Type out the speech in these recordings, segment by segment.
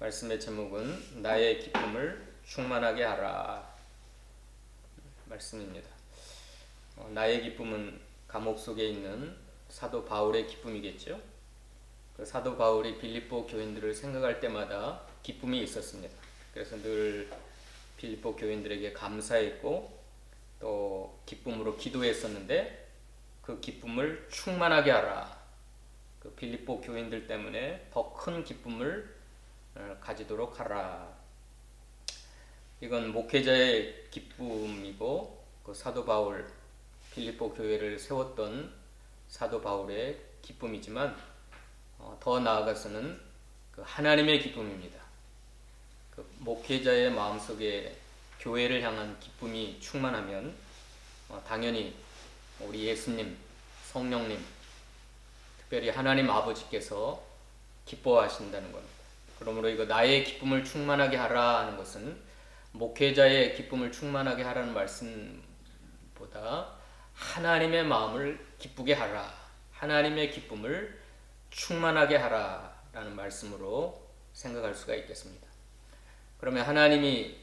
말씀의 제목은 나의 기쁨을 충만하게 하라 말씀입니다. 나의 기쁨은 감옥 속에 있는 사도 바울의 기쁨이겠죠. 그 사도 바울이 빌립보 교인들을 생각할 때마다 기쁨이 있었습니다. 그래서 늘 빌립보 교인들에게 감사했고 또 기쁨으로 기도했었는데 그 기쁨을 충만하게 하라. 그 빌립보 교인들 때문에 더 큰 기쁨을 가지도록 하라. 이건 목회자의 기쁨이고 그 사도 바울 빌립보 교회를 세웠던 사도 바울의 기쁨이지만 더 나아가서는 그 하나님의 기쁨입니다. 그 목회자의 마음속에 교회를 향한 기쁨이 충만하면 당연히 우리 예수님, 성령님, 특별히 하나님 아버지께서 기뻐하신다는 겁니다. 그러므로 이거 나의 기쁨을 충만하게 하라 하는 것은 목회자의 기쁨을 충만하게 하라는 말씀보다 하나님의 마음을 기쁘게 하라, 하나님의 기쁨을 충만하게 하라 라는 말씀으로 생각할 수가 있겠습니다. 그러면 하나님이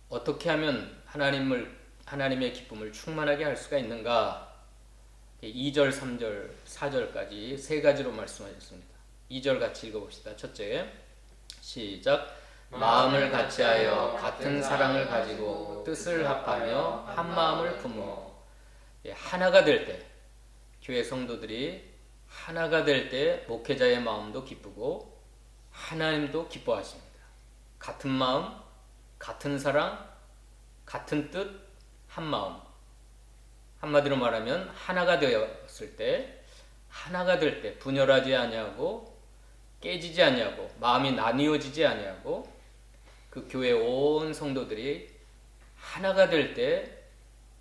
어떻게 하면 하나님의 기쁨을 충만하게 할 수가 있는가? 2절, 3절, 4절까지 세 가지로 말씀하셨습니다. 2절 같이 읽어봅시다. 첫째, 시작. 마음을 같이하여 같은 사랑을 가지고 뜻을 합하며 한 마음을 품어. 하나가 될 때, 교회 성도들이 하나가 될 때 목회자의 마음도 기쁘고 하나님도 기뻐하십니다. 같은 마음, 같은 사랑, 같은 뜻, 한 마음. 한마디로 말하면 하나가 되었을 때, 하나가 될 때 분열하지 아니하고 깨지지 아니하고 마음이 나뉘어지지 아니하고 그 교회 온 성도들이 하나가 될 때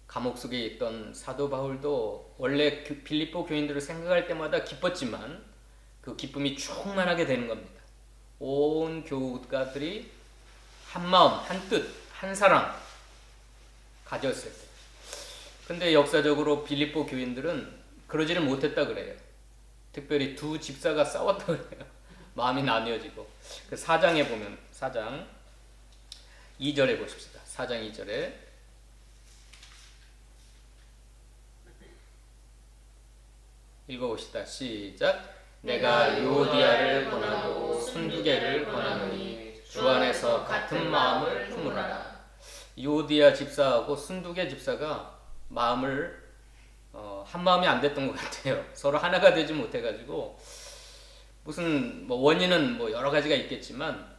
감옥 속에 있던 사도 바울도 원래 빌립보 교인들을 생각할 때마다 기뻤지만 그 기쁨이 충만하게 되는 겁니다. 온 교우가들이 한 마음, 한 뜻, 한 사랑 가졌을 때. 근데 역사적으로 빌립보 교인들은 그러지를 못했다 그래요. 특별히 두 집사가 싸웠다 그래요. 마음이 나뉘어지고. 그 4장에 보면 4장 2절에 보십시다. 4장 2절에 읽어봅시다. 시작. 내가 유오디아를 권하고 순두개를 권하노니 주 안에서 같은 마음을 품으라. 유오디아 집사하고 순두개 집사가 마음을 한 마음이 안 됐던 것 같아요. 서로 하나가 되지 못해가지고 무슨 원인은 여러 가지가 있겠지만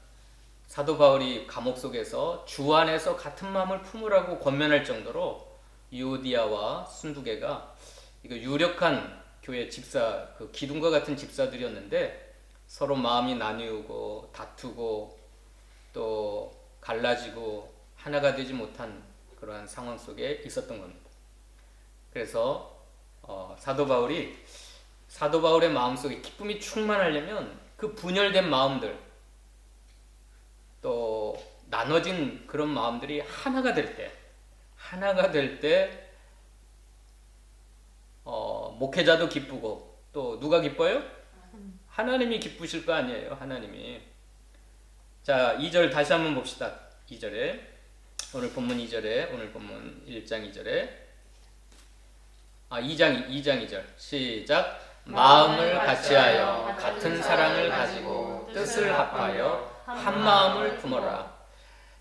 사도 바울이 감옥 속에서 주 안에서 같은 마음을 품으라고 권면할 정도로 유오디아와 순두개가 이거 유력한 교회 집사, 그 기둥과 같은 집사들이었는데 서로 마음이 나뉘고 다투고 또 갈라지고 하나가 되지 못한 그러한 상황 속에 있었던 겁니다. 그래서 사도 바울의 마음속에 기쁨이 충만하려면 그 분열된 마음들 또 나눠진 그런 마음들이 하나가 될 때 목회자도 기쁘고 또 누가 기뻐요? 하나님이 기쁘실 거 아니에요. 하나님이. 자, 2절 다시 한번 봅시다. 2절에 오늘 본문 2절에 오늘 본문 1장 2절에 2장 2절 시작. 마음을 같이하여 같은 사랑을 가지고 뜻을 합하여 한 마음을 품어라.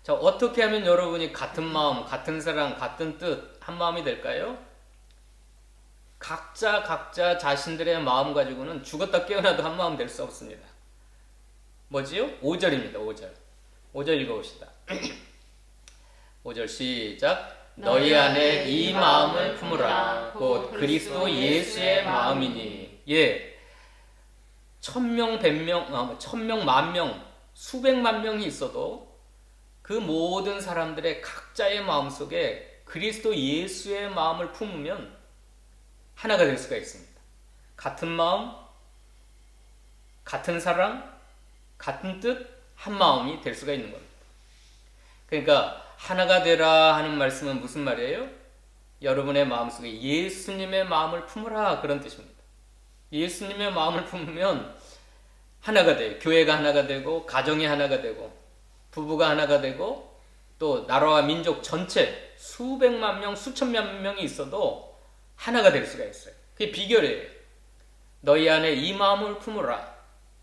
자, 어떻게 하면 여러분이 같은 마음, 같은 사랑, 같은 뜻, 한 마음이 될까요? 각자 자신들의 마음 가지고는 죽었다 깨어나도 한 마음 될 수 없습니다. 뭐지요? 5절입니다. 5절 읽어봅시다. 5절 시작. 너희 안에 이 마음을 품으라. 곧 그리스도 예수의 마음이니. 천명, 만명, 수백만 명이 있어도 그 모든 사람들의 각자의 마음속에 그리스도 예수의 마음을 품으면 하나가 될 수가 있습니다. 같은 마음, 같은 사랑, 같은 뜻, 한 마음이 될 수가 있는 겁니다. 그러니까 하나가 되라 하는 말씀은 무슨 말이에요? 여러분의 마음속에 예수님의 마음을 품으라 그런 뜻입니다. 예수님의 마음을 품으면 하나가 돼요. 교회가 하나가 되고 가정이 하나가 되고 부부가 하나가 되고 또 나라와 민족 전체 수백만 명, 수천만 명이 있어도 하나가 될 수가 있어요. 그게 비결이에요. 너희 안에 이 마음을 품으라.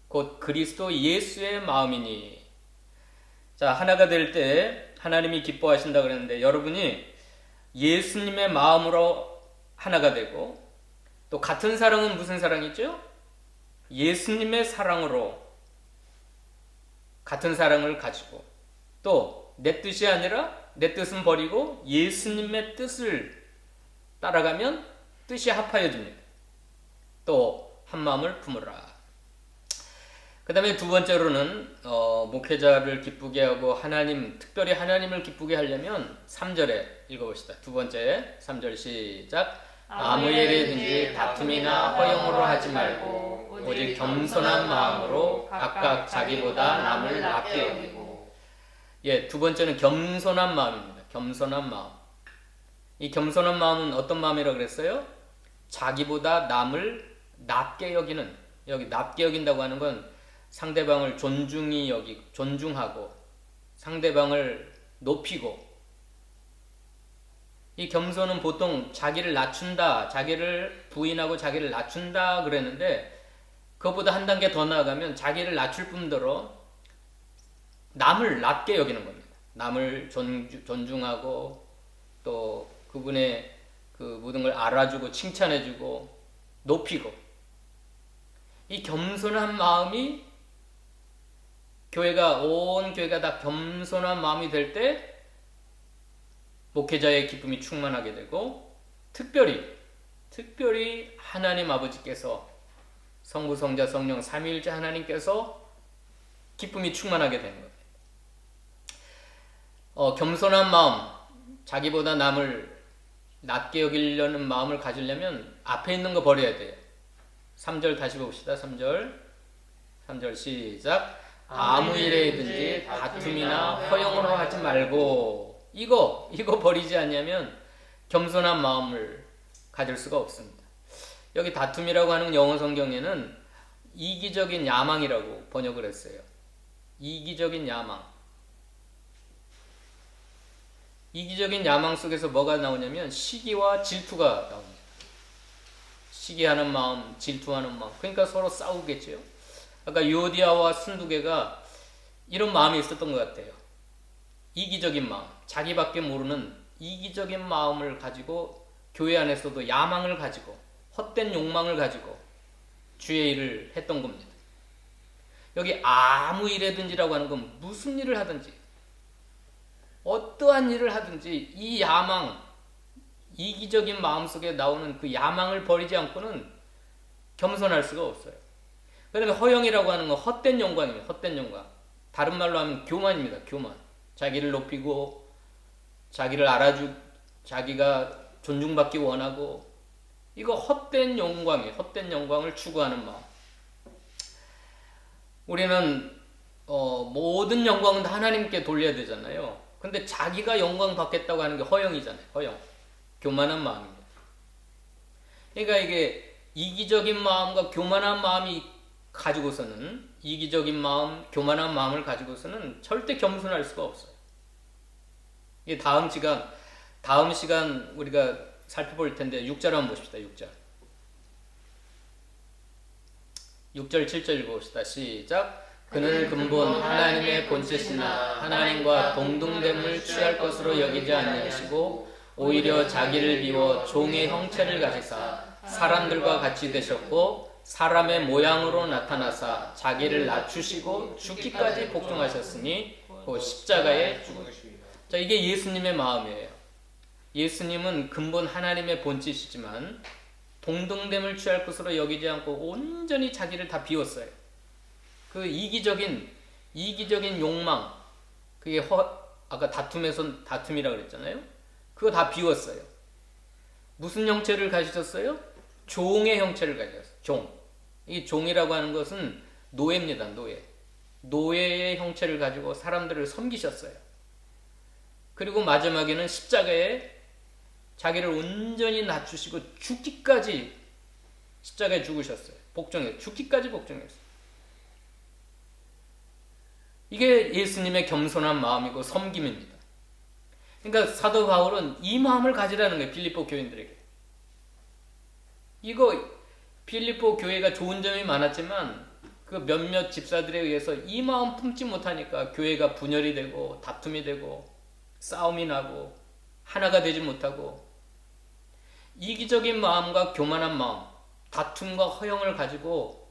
곧 그리스도 예수의 마음이니. 자, 하나가 될 때 하나님이 기뻐하신다 그랬는데 여러분이 예수님의 마음으로 하나가 되고 또 같은 사랑은 무슨 사랑이죠? 예수님의 사랑으로 같은 사랑을 가지고 또 내 뜻이 아니라 내 뜻은 버리고 예수님의 뜻을 따라가면 뜻이 합하여집니다. 또 한 마음을 품으라. 그 다음에 두 번째로는 목회자를 기쁘게 하고 특별히 하나님을 기쁘게 하려면 3절에 읽어봅시다. 두 번째 3절 시작. 아무 일이든지 다툼이나 허용으로 하지 말고 오직 겸손한 마음으로 각각 자기보다 남을 낮게 여기고. 예, 두 번째는 겸손한 마음입니다. 겸손한 마음. 이 겸손한 마음은 어떤 마음이라고 그랬어요? 자기보다 남을 낮게 여기는, 여기 낮게 여긴다고 하는 건 상대방을 존중하고 상대방을 높이고. 이 겸손은 보통 자기를 낮춘다, 자기를 부인하고 자기를 낮춘다 그랬는데 그것보다 한 단계 더 나아가면 자기를 낮출 뿐더러 남을 낮게 여기는 겁니다. 남을 존중하고 또 그분의 그 모든 걸 알아주고 칭찬해주고 높이고. 이 겸손한 마음이 온 교회가 다 겸손한 마음이 될 때 목회자의 기쁨이 충만하게 되고 특별히 하나님 아버지께서 성부, 성자, 성령 삼위일체 하나님께서 기쁨이 충만하게 되는 거예요. 겸손한 마음, 자기보다 남을 낮게 여기려는 마음을 가지려면 앞에 있는 거 버려야 돼요. 3절 다시 봅시다. 3절 시작. 아무 일에든지 다툼이나 허용으로 하지 말고. 이거 버리지 않냐면 겸손한 마음을 가질 수가 없습니다. 여기 다툼이라고 하는 영어 성경에는 이기적인 야망이라고 번역을 했어요. 이기적인 야망. 이기적인 야망 속에서 뭐가 나오냐면 시기와 질투가 나옵니다. 시기하는 마음, 질투하는 마음. 그러니까 서로 싸우겠죠. 아까 유오디아와 순두개가 이런 마음이 있었던 것 같아요. 이기적인 마음, 자기밖에 모르는 이기적인 마음을 가지고 교회 안에서도 야망을 가지고 헛된 욕망을 가지고 주의 일을 했던 겁니다. 여기 아무 일에든지라고 하는 건 무슨 일을 하든지 어떠한 일을 하든지 이 야망, 이기적인 마음속에 나오는 그 야망을 버리지 않고는 겸손할 수가 없어요. 그 다음에 허영이라고 하는 건 헛된 영광입니다. 헛된 영광. 다른 말로 하면 교만입니다. 교만. 자기를 높이고 자기를 자기가 존중받기 원하고 이거 헛된 영광이에요. 헛된 영광을 추구하는 마음. 우리는 모든 영광은 다 하나님께 돌려야 되잖아요. 근데 자기가 영광 받겠다고 하는 게 허영이잖아요. 허영. 교만한 마음입니다. 그러니까 이게 이기적인 마음과 교만한 마음이 가지고서는 이기적인 마음, 교만한 마음을 가지고서는 절대 겸손할 수가 없어요. 이게 다음 시간 우리가 살펴볼 텐데 6절 한번 보십시다. 6절 7절 읽어봅시다. 시작. 그는 근본 하나님의 본체시나 하나님과 동등됨을 취할 것으로 여기지 아니하시고 오히려 자기를 비워 종의 형체를 가지사 사람들과 같이 되셨고 사람의 모양으로 나타나사 자기를 낮추시고 죽기까지 복종하셨으니 그 십자가에 죽으십니다. 자, 이게 예수님의 마음이에요. 예수님은 근본 하나님의 본체시지만 동등됨을 취할 것으로 여기지 않고 온전히 자기를 다 비웠어요. 그 이기적인 욕망, 그게 아까 다툼이라고 그랬잖아요. 그거 다 비웠어요. 무슨 형체를 가지셨어요? 종의 형체를 가지셨어요. 종. 이 종이라고 하는 것은 노예입니다. 노예의 형체를 가지고 사람들을 섬기셨어요. 그리고 마지막에는 십자가에 자기를 온전히 낮추시고 죽기까지 십자가에 죽으셨어요. 죽기까지 복종했어요. 이게 예수님의 겸손한 마음이고 섬김입니다. 그러니까 사도 바울은 이 마음을 가지라는 거예요. 빌립보 교인들에게. 이거 빌립보 교회가 좋은 점이 많았지만 그 몇몇 집사들에 의해서 이 마음 품지 못하니까 교회가 분열이 되고 다툼이 되고 싸움이 나고 하나가 되지 못하고 이기적인 마음과 교만한 마음, 다툼과 허영을 가지고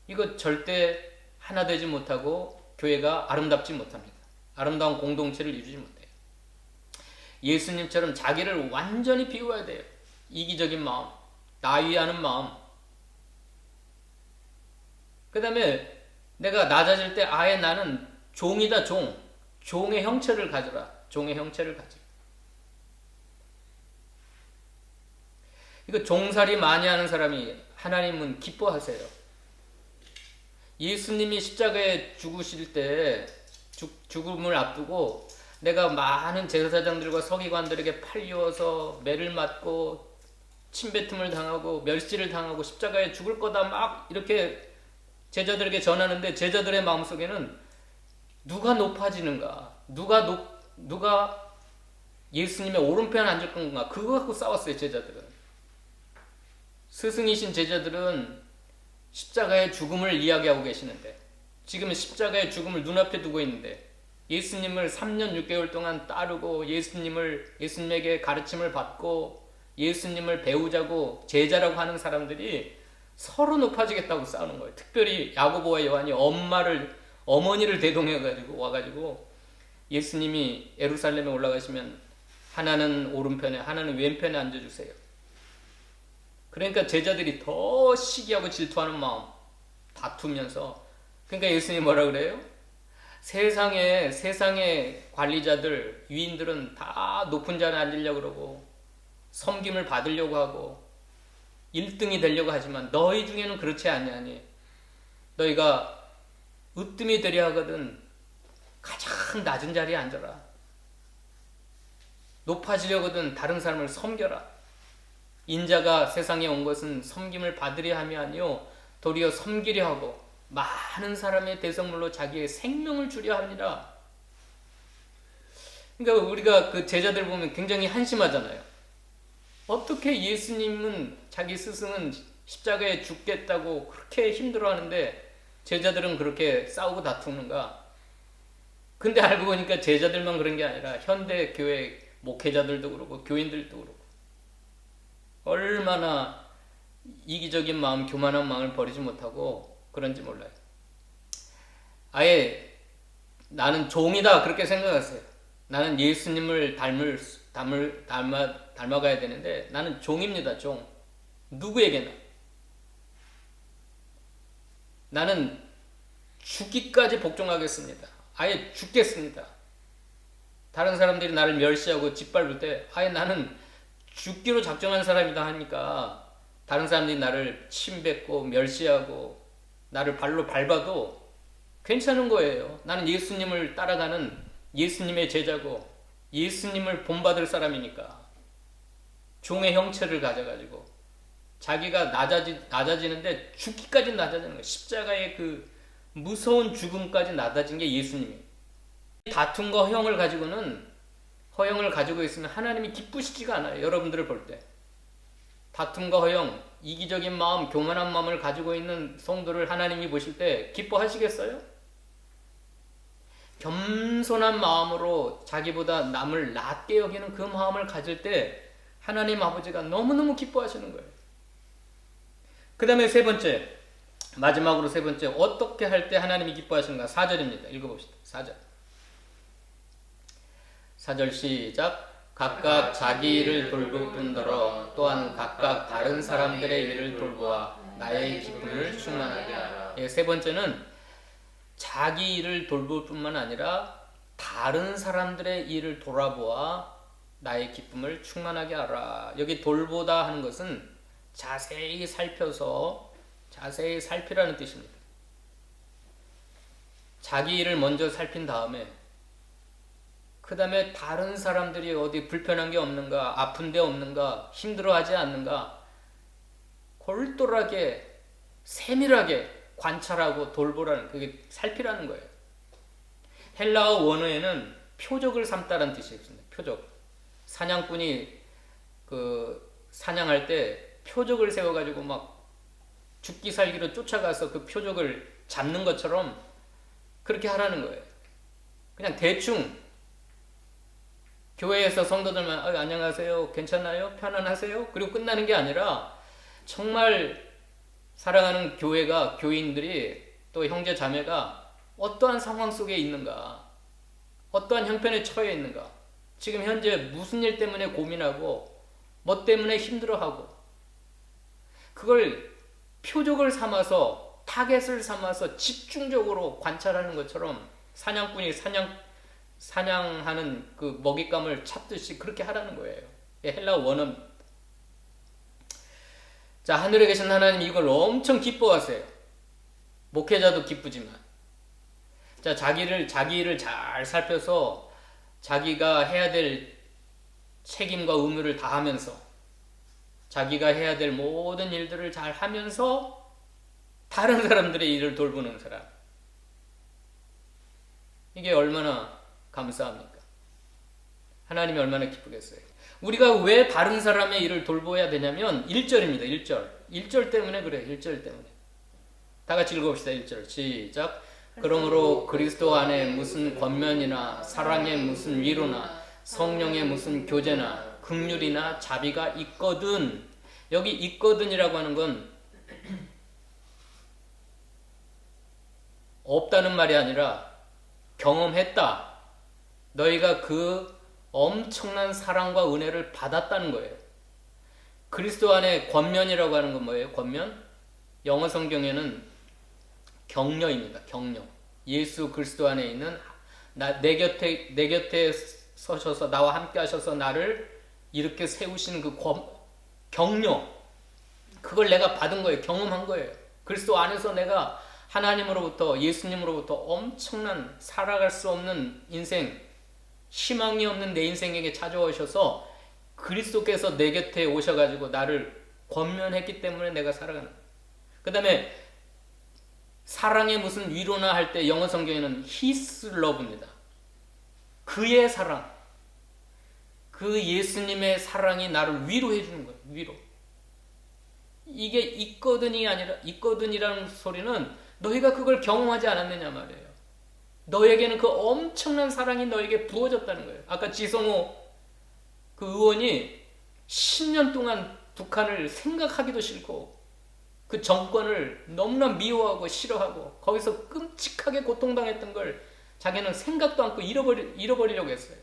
이거 절대 하나 되지 못하고 교회가 아름답지 못합니다. 아름다운 공동체를 이루지 못해요. 예수님처럼 자기를 완전히 비워야 돼요. 이기적인 마음, 나 위하는 마음. 그 다음에 내가 낮아질 때 아예 나는 종이다, 종. 종의 형체를 가져라. 종의 형체를 가져. 이거 종살이 많이 하는 사람이 하나님은 기뻐하세요. 예수님이 십자가에 죽으실 때 죽음을 앞두고 내가 많은 제사장들과 서기관들에게 팔리워서 매를 맞고 침뱉음을 당하고 멸시를 당하고 십자가에 죽을 거다 막 이렇게 제자들에게 전하는데 제자들의 마음속에는 누가 높아지는가, 누가 예수님의 오른편에 앉을 건가, 그거 갖고 싸웠어요. 제자들은. 스승이신 제자들은 십자가의 죽음을 이야기하고 계시는데 지금은 십자가의 죽음을 눈앞에 두고 있는데 예수님을 3년 6개월 동안 따르고 예수님에게 가르침을 받고 예수님을 배우자고 제자라고 하는 사람들이 서로 높아지겠다고 싸우는 거예요. 특별히 야고보와 요한이 어머니를 대동해가지고 와가지고 예수님이 예루살렘에 올라가시면 하나는 오른편에 하나는 왼편에 앉아주세요. 그러니까 제자들이 더 시기하고 질투하는 마음 다투면서 그러니까 예수님이 뭐라 그래요? 세상의 관리자들 유인들은 다 높은 자리에 앉으려고 그러고 섬김을 받으려고 하고 1등이 되려고 하지만 너희 중에는 그렇지 아니하니 너희가 으뜸이 되려 하거든 가장 낮은 자리에 앉아라. 높아지려거든 다른 사람을 섬겨라. 인자가 세상에 온 것은 섬김을 받으려 함이 아니요 도리어 섬기려 하고 많은 사람의 대성물로 자기의 생명을 주려 합니다. 그러니까 우리가 그 제자들 보면 굉장히 한심하잖아요. 어떻게 예수님은 자기 스승은 십자가에 죽겠다고 그렇게 힘들어하는데 제자들은 그렇게 싸우고 다투는가? 근데 알고 보니까 제자들만 그런 게 아니라 현대 교회 목회자들도 그렇고 교인들도 그렇고 얼마나 이기적인 마음, 교만한 마음을 버리지 못하고 그런지 몰라요. 아예 나는 종이다 그렇게 생각하세요. 나는 예수님을 닮아가야 되는데 나는 종입니다. 종. 누구에게나. 나는 죽기까지 복종하겠습니다. 아예 죽겠습니다. 다른 사람들이 나를 멸시하고 짓밟을 때 아예 나는 죽기로 작정한 사람이다 하니까 다른 사람들이 나를 침뱉고 멸시하고 나를 발로 밟아도 괜찮은 거예요. 나는 예수님을 따라가는 예수님의 제자고 예수님을 본받을 사람이니까 종의 형체를 가져가지고 자기가 낮아지는데 죽기까지 낮아지는 거예요. 십자가의 그 무서운 죽음까지 낮아진 게 예수님이에요. 다툼과 허영을 가지고 있으면 하나님이 기쁘시지가 않아요. 여러분들을 볼 때. 다툼과 허영, 이기적인 마음, 교만한 마음을 가지고 있는 성도를 하나님이 보실 때 기뻐하시겠어요? 겸손한 마음으로 자기보다 남을 낮게 여기는 그 마음을 가질 때 하나님 아버지가 너무너무 기뻐하시는 거예요. 그 다음에 마지막으로 세 번째, 어떻게 할 때 하나님이 기뻐하시는가? 4절입니다. 읽어봅시다. 4절. 4절 시작. 각각 자기 일을 돌볼 뿐더러 또한 각각 다른 사람들의 일을 돌보아 나의 기쁨을 충만하게 하라. 예, 세 번째는 자기 일을 돌볼 뿐만 아니라 다른 사람들의 일을 돌아보아 나의 기쁨을 충만하게 하라. 여기 돌보다 하는 것은 자세히 살피라는 뜻입니다. 자기 일을 먼저 살핀 다음에 그 다음에 다른 사람들이 어디 불편한 게 없는가, 아픈 데 없는가, 힘들어하지 않는가 골똘하게 세밀하게 관찰하고 돌보라는, 그게 살피라는 거예요. 헬라어 원어에는 표적을 삼다라는 뜻이 있습니다. 표적. 사냥꾼이 그 사냥할 때 표적을 세워가지고 막 죽기 살기로 쫓아가서 그 표적을 잡는 것처럼 그렇게 하라는 거예요. 그냥 대충 교회에서 성도들만 안녕하세요, 괜찮아요, 편안하세요, 그리고 끝나는 게 아니라 정말 사랑하는 교회가, 교인들이 또 형제 자매가 어떠한 상황 속에 있는가, 어떠한 형편에 처해 있는가, 지금 현재 무슨 일 때문에 고민하고 뭐 때문에 힘들어하고, 그걸 표적을 삼아서, 타겟을 삼아서 집중적으로 관찰하는 것처럼 사냥꾼이 사냥하는 그 먹잇감을 찾듯이 그렇게 하라는 거예요. 헬라어 원어입니다. 자, 하늘에 계신 하나님 이걸 엄청 기뻐하세요. 목회자도 기쁘지만. 자, 자기를 잘 살펴서 자기가 해야 될 책임과 의무를 다하면서, 자기가 해야 될 모든 일들을 잘 하면서 다른 사람들의 일을 돌보는 사람. 이게 얼마나 감사합니까? 하나님이 얼마나 기쁘겠어요. 우리가 왜 다른 사람의 일을 돌보아야 되냐면 1절입니다. 1절 때문에 그래요. 1절 때문에. 다 같이 읽어봅시다. 1절 시작. 그러므로 그리스도 안에 무슨 권면이나 사랑의 무슨 위로나 성령의 무슨 교제나 긍휼이나 자비가 있거든. 여기 있거든이라고 하는 건 없다는 말이 아니라 경험했다. 너희가 그 엄청난 사랑과 은혜를 받았다는 거예요. 그리스도 안에 권면이라고 하는 건 뭐예요? 권면? 영어 성경에는 격려입니다. 격려. 예수 그리스도 안에 있는 내 곁에 서셔서 나와 함께 하셔서 나를 이렇게 세우시는 그 격려. 그걸 내가 받은 거예요. 경험한 거예요. 그리스도 안에서 내가 하나님으로부터, 예수님으로부터 엄청난 살아갈 수 없는 인생, 희망이 없는 내 인생에게 찾아오셔서 그리스도께서 내 곁에 오셔가지고 나를 권면했기 때문에 내가 살아가는 거예요. 그 다음에 사랑의 무슨 위로나 할 때 영어 성경에는 His love입니다. 그의 사랑, 그 예수님의 사랑이 나를 위로해 주는 거예요. 위로. 이게 있거든이라는 소리는 너희가 그걸 경험하지 않았느냐 말이에요. 너에게는 그 엄청난 사랑이 너에게 부어졌다는 거예요. 아까 지성호 그 의원이 10년 동안 북한을 생각하기도 싫고 그 정권을 너무나 미워하고 싫어하고 거기서 끔찍하게 고통당했던 걸 자기는 생각도 않고 잃어버리려고 했어요.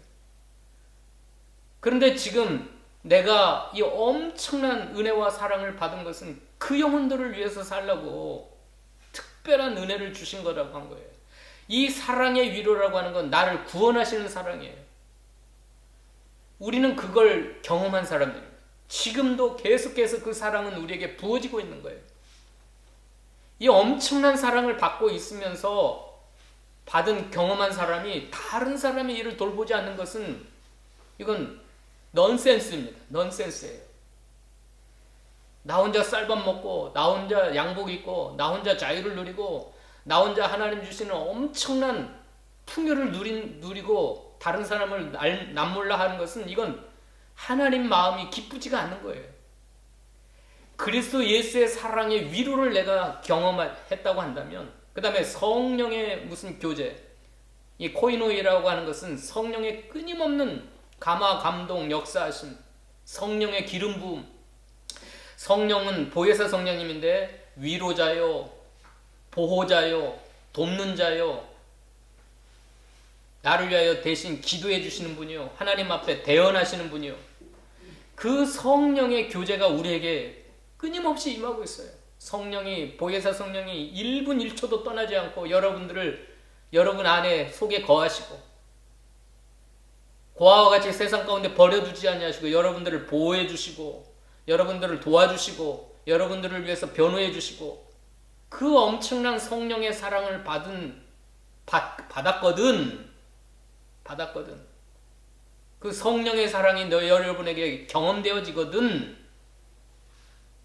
그런데 지금 내가 이 엄청난 은혜와 사랑을 받은 것은 그 영혼들을 위해서 살라고 특별한 은혜를 주신 거라고 한 거예요. 이 사랑의 위로라고 하는 건 나를 구원하시는 사랑이에요. 우리는 그걸 경험한 사람들입니다. 지금도 계속해서 그 사랑은 우리에게 부어지고 있는 거예요. 이 엄청난 사랑을 받고 있으면서 받은 경험한 사람이 다른 사람의 일을 돌보지 않는 것은 이건 넌센스입니다. 넌센스예요. 나 혼자 쌀밥 먹고 나 혼자 양복 입고 나 혼자 자유를 누리고 나 혼자 하나님 주시는 엄청난 풍요를 누리고 다른 사람을 남몰라 하는 것은 이건 하나님 마음이 기쁘지가 않는 거예요. 그리스도 예수의 사랑의 위로를 내가 경험했다고 한다면, 그 다음에 성령의 무슨 교제, 이 코이노이라고 하는 것은 성령의 끊임없는 감화, 감동, 역사하심, 성령의 기름 부음. 성령은 보혜사 성령님인데 위로자요, 보호자요, 돕는 자요, 나를 위하여 대신 기도해 주시는 분이요, 하나님 앞에 대언하시는 분이요. 그 성령의 교제가 우리에게 끊임없이 임하고 있어요. 성령이, 보혜사 성령이 1분 1초도 떠나지 않고 여러분 안에 속에 거하시고 고아와 같이 세상 가운데 버려두지 아니하시고 여러분들을 보호해 주시고 여러분들을 도와주시고 여러분들을 위해서 변호해 주시고 그 엄청난 성령의 사랑을 받았거든. 그 성령의 사랑이 여러분에게 경험되어지거든.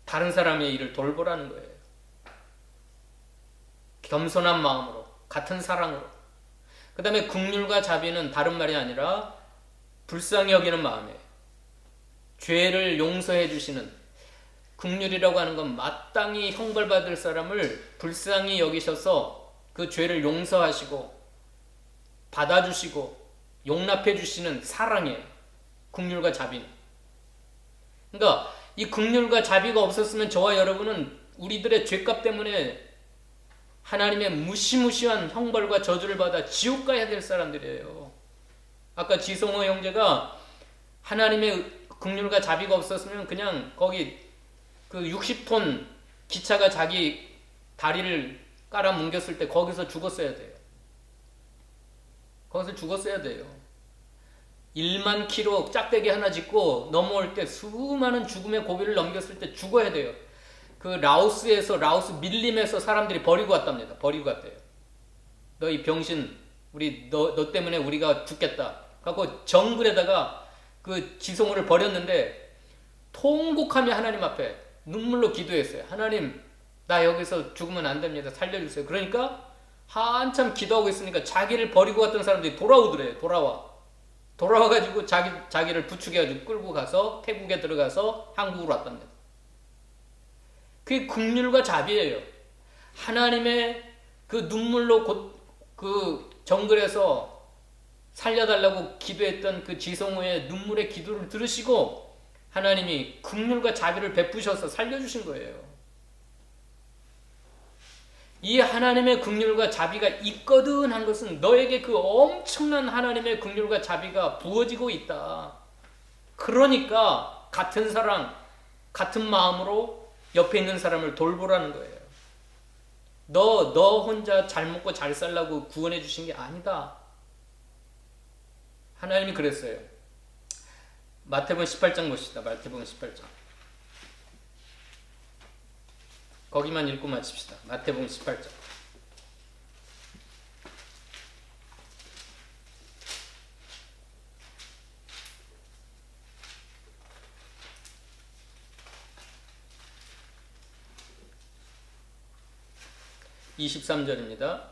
다른 사람의 일을 돌보라는 거예요. 겸손한 마음으로, 같은 사랑으로. 그 다음에 긍휼과 자비는 다른 말이 아니라 불쌍히 여기는 마음이에요. 죄를 용서해 주시는, 긍휼이라고 하는 건 마땅히 형벌받을 사람을 불쌍히 여기셔서 그 죄를 용서하시고 받아주시고 용납해 주시는 사랑이에요. 긍휼과 자비는. 그러니까 이 긍휼과 자비가 없었으면 저와 여러분은 우리들의 죄값 때문에 하나님의 무시무시한 형벌과 저주를 받아 지옥 가야 될 사람들이에요. 아까 지성호 형제가 하나님의 긍휼과 자비가 없었으면 그냥 거기 그 60톤 기차가 자기 다리를 깔아 뭉겼을 때 거기서 죽었어야 돼요. 거기서 죽었어야 돼요. 1만 킬로 짝대기 하나 짓고 넘어올 때 수많은 죽음의 고비를 넘겼을 때 죽어야 돼요. 그 라오스에서 라오스 밀림에서 사람들이 버리고 왔답니다. 버리고 갔대요. 너 이 병신, 너 때문에 우리가 죽겠다. 하고 정글에다가 그 지성호를 버렸는데 통곡하며 하나님 앞에 눈물로 기도했어요. 하나님, 나 여기서 죽으면 안 됩니다. 살려주세요. 그러니까 한참 기도하고 있으니까 자기를 버리고 갔던 사람들이 돌아오더래요. 돌아와가지고 자기를 부축해가지고 끌고 가서 태국에 들어가서 한국으로 왔답니다. 그게 긍휼과 자비예요. 하나님의 그 눈물로 그 정글에서 살려달라고 기도했던 그 지성호의 눈물의 기도를 들으시고 하나님이 긍휼과 자비를 베푸셔서 살려주신 거예요. 이 하나님의 긍휼과 자비가 있거든 한 것은 너에게 그 엄청난 하나님의 긍휼과 자비가 부어지고 있다. 그러니까 같은 사랑, 같은 마음으로 옆에 있는 사람을 돌보라는 거예요. 너 혼자 잘 먹고 잘 살라고 구원해 주신 게 아니다. 하나님이 그랬어요. 마태복음 18장 보시다. 마태복음 18장. 거기만 읽고 마칩시다. 마태복음 18장. (23절입니다)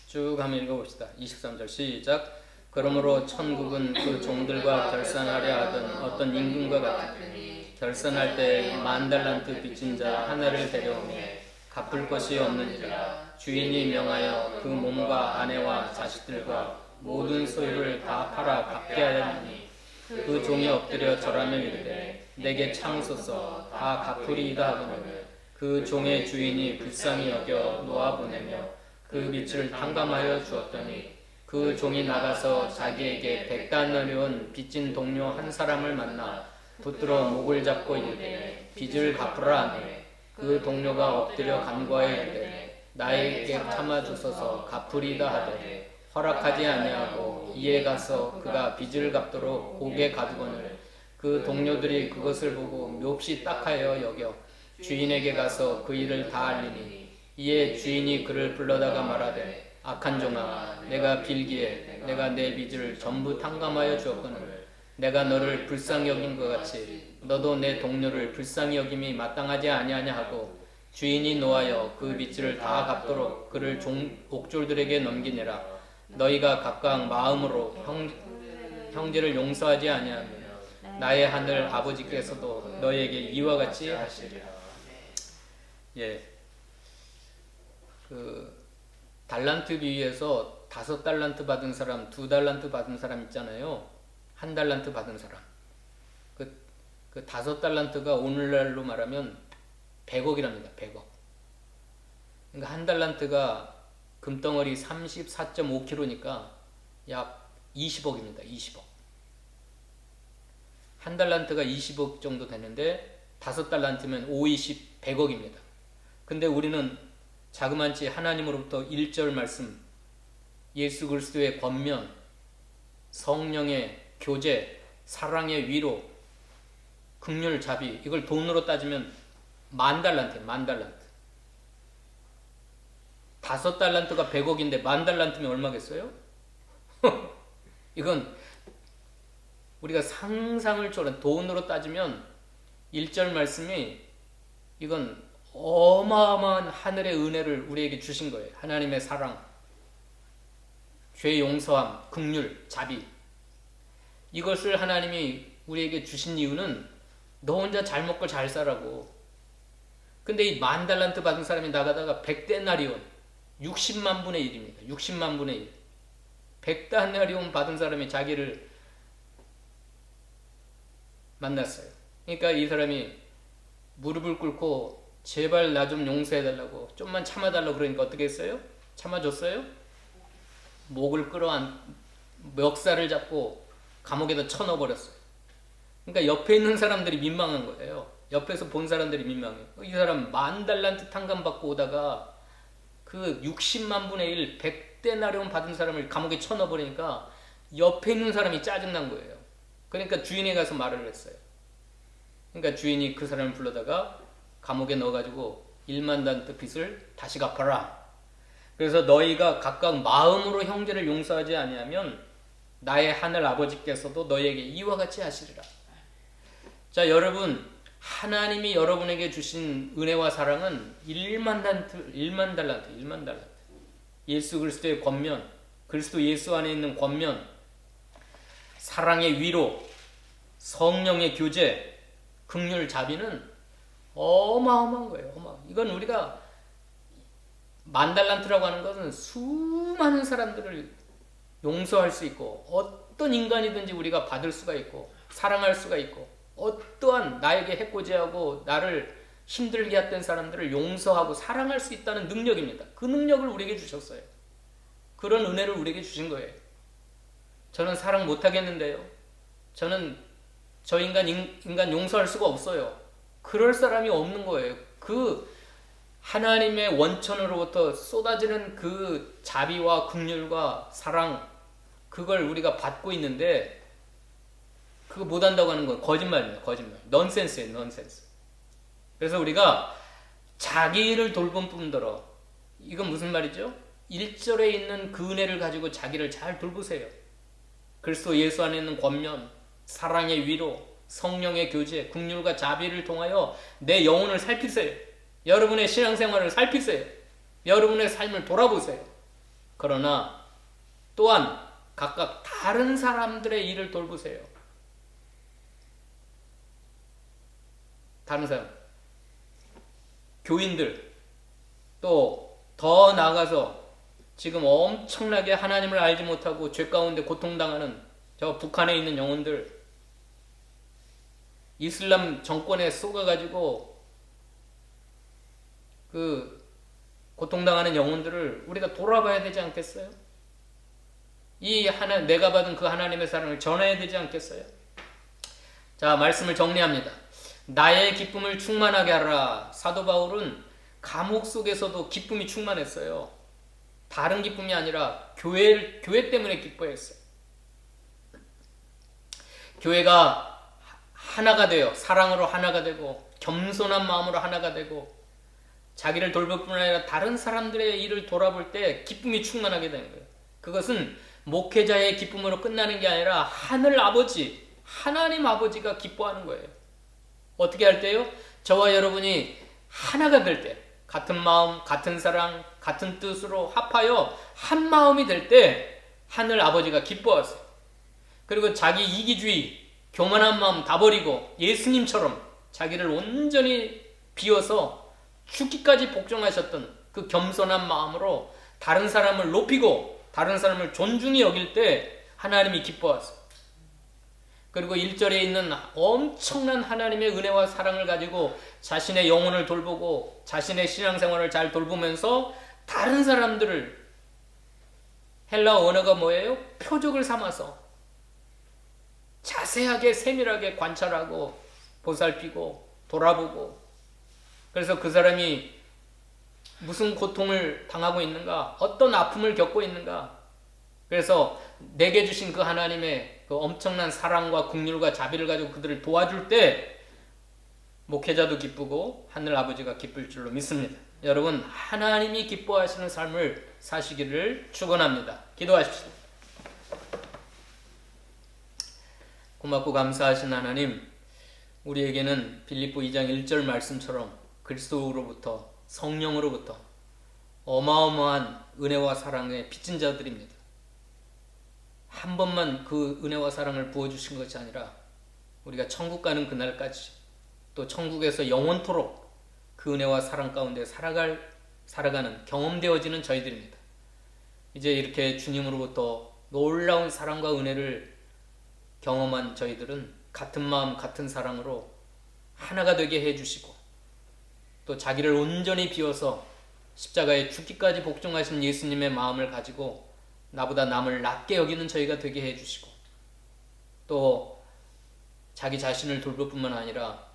쭉 한번 읽어봅시다. 23절 시작. 그러므로 천국은 그 종들과 결산하려 하던 어떤 임금과 같으니 결산할 때 10,000달란트 빚진 자 하나를 데려오니 갚을 것이 없느니라. 주인이 명하여 그 몸과 아내와 자식들과 모든 소유를 다 팔아 갚게 하였으니 그 종이 엎드려 절하며 이르되 내게 참으소서 다 갚으리이다 하거늘 그 종의 주인이 불쌍히 여겨 놓아보내며 그 빚을 탕감하여 주었더니 그 종이 나가서 자기에게 100달러를 빚진 동료 한 사람을 만나 붙들어 목을 잡고 이르되 빚을 갚으라 하니 그 동료가 엎드려 간구하여 이르되 나에게 참아주소서 갚으리이다 하되 허락하지 아니하고 이에 가서 그가 빚을 갚도록 옥에 가두거늘 그 동료들이 그것을 보고 몹시 딱하여 여겨 주인에게 가서 그 일을 다 알리니 이에 주인이 그를 불러다가 말하되 악한 종아 내가 빌기에 내가 내 빚을 전부 탕감하여 주었거늘 내가 너를 불쌍히 여긴 것 같이 너도 내 동료를 불쌍히 여김이 마땅하지 아니하냐 하고 주인이 노하여 그 빚을 다 갚도록 그를 옥졸들에게 넘기니라. 너희가 각각 마음으로 형제를 용서하지 아니하면 나의 하늘 아버지께서도 너희에게 이와 같이 하시리라. 예, 그 달란트 비유에서 5달란트 받은 사람, 2달란트 받은 사람 있잖아요. 1달란트 받은 사람. 그 5달란트가 오늘날로 말하면 100억이랍니다. 100억. 그러니까 1달란트가 금덩어리 34.5kg니까 약 20억입니다. 20억. 1달란트가 20억 정도 되는데 5달란트면 5, 20, 100억입니다. 근데 우리는 자그만치 하나님으로부터 1절 말씀, 예수 그리스도의 권면, 성령의 교제, 사랑의 위로, 긍휼, 자비, 이걸 돈으로 따지면 10,000달란트예요. 10,000달란트. 5달란트가 100억인데 10,000달란트면 얼마겠어요? 이건 우리가 상상을 초월한 돈으로 따지면 1절 말씀이 이건 어마어마한 하늘의 은혜를 우리에게 주신 거예요. 하나님의 사랑, 죄 용서함, 긍휼, 자비. 이것을 하나님이 우리에게 주신 이유는 너 혼자 잘 먹고 잘 살라고. 근데 이 10,000달란트 받은 사람이 나가다가 100데나리온, 60만 분의 1입니다. 60만 분의 1. 100데나리온 받은 사람이 자기를 만났어요. 그러니까 이 사람이 무릎을 꿇고 제발 나 좀 용서해달라고, 좀만 참아달라고 그러니까 어떻게 했어요? 참아줬어요? 목을 멱살을 잡고 감옥에다 쳐넣어버렸어요. 그러니까 옆에 있는 사람들이 민망한 거예요. 옆에서 본 사람들이 민망해요. 이 사람 10,000달란트 탕감받고 오다가 그 60만 분의 1, 100데나리온 받은 사람을 감옥에 쳐넣어버리니까 옆에 있는 사람이 짜증난 거예요. 그러니까 주인에 가서 말을 했어요. 그러니까 주인이 그 사람을 불러다가 감옥에 넣어가지고 10,000달란트 빚을 다시 갚아라. 그래서 너희가 각각 마음으로 형제를 용서하지 아니하면 나의 하늘 아버지께서도 너희에게 이와 같이 하시리라. 자, 여러분, 하나님이 여러분에게 주신 은혜와 사랑은 10,000달란트. 예수 그리스도의 권면, 그리스도 예수 안에 있는 권면, 사랑의 위로, 성령의 교제, 긍휼, 자비는 어마어마한 거예요. 이건 우리가 10,000달란트라고 하는 것은 수많은 사람들을 용서할 수 있고, 어떤 인간이든지 우리가 받을 수가 있고, 사랑할 수가 있고, 어떠한 나에게 해코지하고 나를 힘들게 했던 사람들을 용서하고 사랑할 수 있다는 능력입니다. 그 능력을 우리에게 주셨어요. 그런 은혜를 우리에게 주신 거예요. 저는 사랑 못하겠는데요. 저는 저 인간 용서할 수가 없어요. 그럴 사람이 없는 거예요. 그 하나님의 원천으로부터 쏟아지는 그 자비와 긍휼과 사랑, 그걸 우리가 받고 있는데 그거 못한다고 하는 건 거짓말입니다. 거짓말. 넌센스예요. 넌센스. 그래서 우리가 자기를 돌본 뿐더러, 이건 무슨 말이죠? 1절에 있는 그 은혜를 가지고 자기를 잘 돌보세요. 그리스도 예수 안에 있는 권면, 사랑의 위로, 성령의 교제, 긍휼과 자비를 통하여 내 영혼을 살피세요. 여러분의 신앙생활을 살피세요. 여러분의 삶을 돌아보세요. 그러나 또한 각각 다른 사람들의 일을 돌보세요. 다른 사람, 교인들, 또 더 나아가서 지금 엄청나게 하나님을 알지 못하고 죄 가운데 고통당하는 저 북한에 있는 영혼들, 이슬람 정권에 속아가지고 그 고통당하는 영혼들을 우리가 돌아봐야 되지 않겠어요? 내가 받은 그 하나님의 사랑을 전해야 되지 않겠어요? 자, 말씀을 정리합니다. 나의 기쁨을 충만하게 하라. 사도 바울은 감옥 속에서도 기쁨이 충만했어요. 다른 기쁨이 아니라 교회 때문에 기뻐했어요. 교회가 하나가 되어 사랑으로 하나가 되고 겸손한 마음으로 하나가 되고 자기를 돌볼 뿐 아니라 다른 사람들의 일을 돌아볼 때 기쁨이 충만하게 되는 거예요. 그것은 목회자의 기쁨으로 끝나는 게 아니라 하늘 아버지, 하나님 아버지가 기뻐하는 거예요. 어떻게 할 때요? 저와 여러분이 하나가 될 때, 같은 마음, 같은 사랑, 같은 뜻으로 합하여 한 마음이 될 때 하늘 아버지가 기뻐하세요. 그리고 자기 이기주의, 교만한 마음 다 버리고 예수님처럼 자기를 온전히 비워서 죽기까지 복종하셨던 그 겸손한 마음으로 다른 사람을 높이고 다른 사람을 존중히 여길 때 하나님이 기뻐하세요. 그리고 1절에 있는 엄청난 하나님의 은혜와 사랑을 가지고 자신의 영혼을 돌보고 자신의 신앙생활을 잘 돌보면서 다른 사람들을, 헬라어 언어가 뭐예요? 표적을 삼아서 자세하게 세밀하게 관찰하고 보살피고 돌아보고, 그래서 그 사람이 무슨 고통을 당하고 있는가, 어떤 아픔을 겪고 있는가, 그래서 내게 주신 그 하나님의 그 엄청난 사랑과 긍휼과 자비를 가지고 그들을 도와줄 때 목회자도 기쁘고 하늘 아버지가 기쁠 줄로 믿습니다. 여러분, 하나님이 기뻐하시는 삶을 사시기를 축원합니다. 기도하십시오. 고맙고 감사하신 하나님, 우리에게는 빌립보 2장 1절 말씀처럼 그리스도로부터 성령으로부터 어마어마한 은혜와 사랑에 빚진 자들입니다. 한 번만 그 은혜와 사랑을 부어주신 것이 아니라 우리가 천국 가는 그날까지 또 천국에서 영원토록 그 은혜와 사랑 가운데 살아가는 경험되어지는 저희들입니다. 이제 이렇게 주님으로부터 놀라운 사랑과 은혜를 경험한 저희들은 같은 마음 같은 사랑으로 하나가 되게 해주시고 또 자기를 온전히 비워서 십자가에 죽기까지 복종하신 예수님의 마음을 가지고 나보다 남을 낮게 여기는 저희가 되게 해주시고 또 자기 자신을 돌볼 뿐만 아니라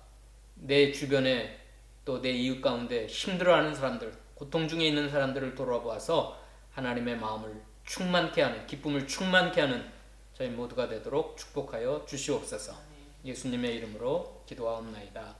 내 주변에 또 내 이웃 가운데 힘들어하는 사람들, 고통 중에 있는 사람들을 돌아보아서 하나님의 마음을 충만케 하는, 기쁨을 충만케 하는 저희 모두가 되도록 축복하여 주시옵소서. 예수님의 이름으로 기도하옵나이다.